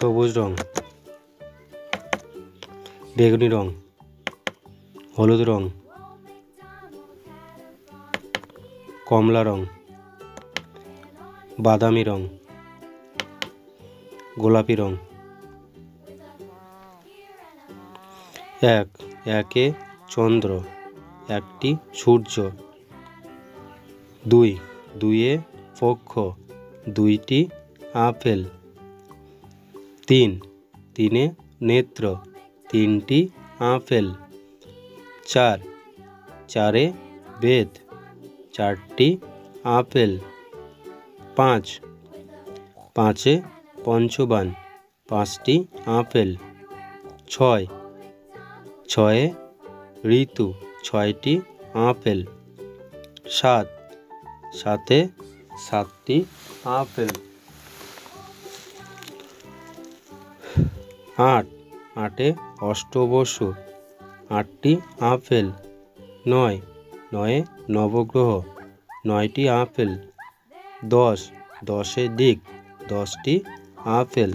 সবুজ রং, বেগুনি রং, হলুদ রং, কমলা রং, বাদামি রং, গোলাপি রং। একে চন্দ্র, একটি সূর্য। দুইয়ে পক্ষ, দুইটি আপেল। তিনে নেত্র, তিনটি আপেল। চারে বেদ, চারটি আপেল। পাঁচে পঞ্চবান, পাঁচটি আপেল। ছয়ে ঋতু, ছয়টি আপেল। সাতে সাতটি আপেল। আটে অষ্টবসু, আটটি আপেল। নয়ে নবগ্রহ, নয়টি আপেল। দশে দিক, 10টি আপেল।